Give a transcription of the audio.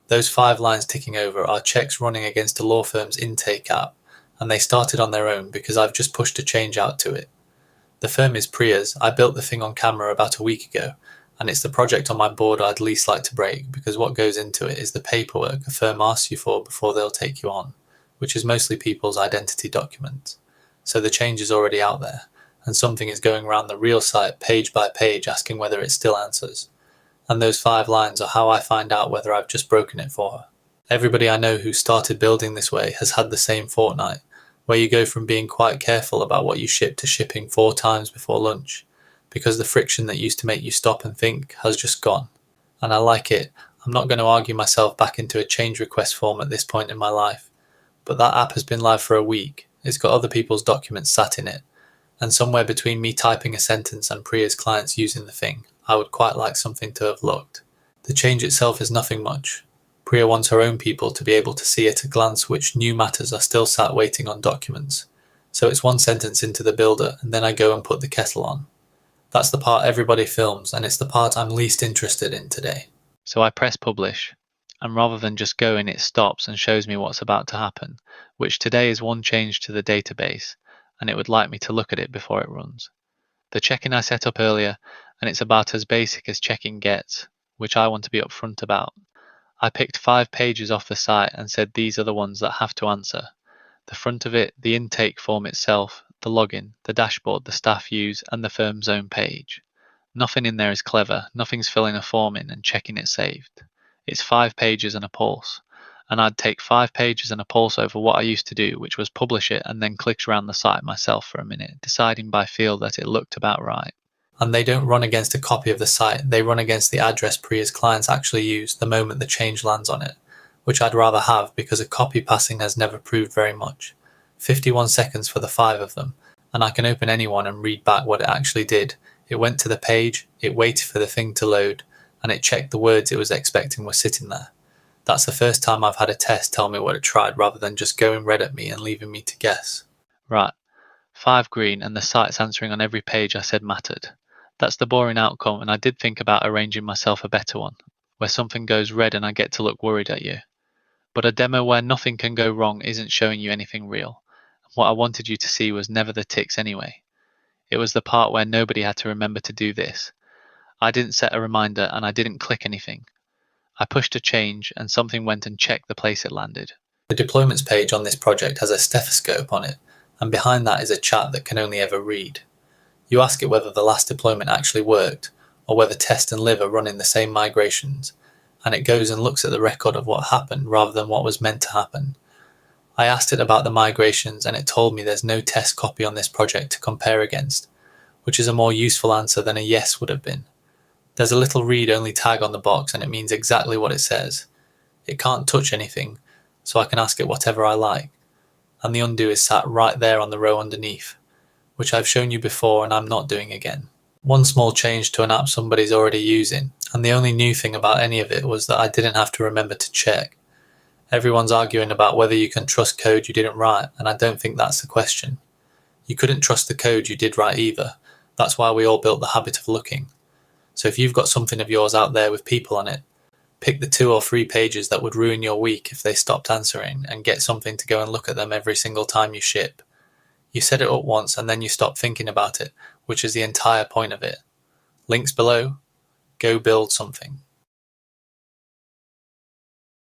Those 5 lines ticking over are checks running against a law firm's intake app, and they started on their own because I've just pushed a change out to it. The firm is Pria's. I built the thing on camera about a week ago, and it's the project on my board I'd least like to break, because what goes into it is the paperwork a firm asks you for before they'll take you on, which is mostly people's identity documents. So the change is already out there, and something is going around the real site page by page asking whether it still answers. And those 5 lines are how I find out whether I've just broken it for her. Everybody I know who started building this way has had the same fortnight, where you go from being quite careful about what you ship to shipping 4 times before lunch, because the friction that used to make you stop and think has just gone. And I like it. I'm not going to argue myself back into a change request form at this point in my life, but that app has been live for a week. It's got other people's documents sat in it, and somewhere between me typing a sentence and Pria's clients using the thing, I would quite like something to have looked. The change itself is nothing much. Priya wants her own people to be able to see at a glance which new matters are still sat waiting on documents. So it's 1 sentence into the builder, and then I go and put the kettle on. That's the part everybody films, and it's the part I'm least interested in today. So I press publish, and rather than just going, it stops and shows me what's about to happen, which today is 1 change to the database, and it would like me to look at it before it runs. The check-in I set up earlier, and it's about as basic as check-in gets, which I want to be upfront about. I picked 5 pages off the site and said these are the ones that have to answer. The front of it, the intake form itself, the login, the dashboard the staff use, and the firm's own page. Nothing in there is clever, nothing's filling a form in and checking it saved. It's 5 pages and a pulse, and I'd take 5 pages and a pulse over what I used to do, which was publish it and then click around the site myself for a minute, deciding by feel that it looked about right. And they don't run against a copy of the site, they run against the address Pria's clients actually use the moment the change lands on it, which I'd rather have because a copy passing has never proved very much. 51 seconds for the 5 of them, and I can open any one and read back what it actually did. It went to the page, it waited for the thing to load, and it checked the words it was expecting were sitting there. That's the first time I've had a test tell me what it tried rather than just going red at me and leaving me to guess. Right, 5 green and the site's answering on every page I said mattered. That's the boring outcome, and I did think about arranging myself a better one, where something goes red and I get to look worried at you. But a demo where nothing can go wrong isn't showing you anything real. What I wanted you to see was never the ticks anyway. It was the part where nobody had to remember to do this. I didn't set a reminder and I didn't click anything. I pushed a change and something went and checked the place it landed. The deployments page on this project has a stethoscope on it, and behind that is a chat that can only ever read. You ask it whether the last deployment actually worked, or whether test and live are running the same migrations, and it goes and looks at the record of what happened rather than what was meant to happen. I asked it about the migrations and it told me there's no test copy on this project to compare against, which is a more useful answer than a yes would have been. There's a little read-only tag on the box and it means exactly what it says. It can't touch anything, so I can ask it whatever I like, and the undo is sat right there on the row underneath, which I've shown you before and I'm not doing again. 1 small change to an app somebody's already using, and the only new thing about any of it was that I didn't have to remember to check. Everyone's arguing about whether you can trust code you didn't write, and I don't think that's the question. You couldn't trust the code you did write either. That's why we all built the habit of looking. So if you've got something of yours out there with people on it, pick the 2 or 3 pages that would ruin your week if they stopped answering, and get something to go and look at them every single time you ship. You set it up once and then you stop thinking about it, which is the entire point of it. Links below. Go build something.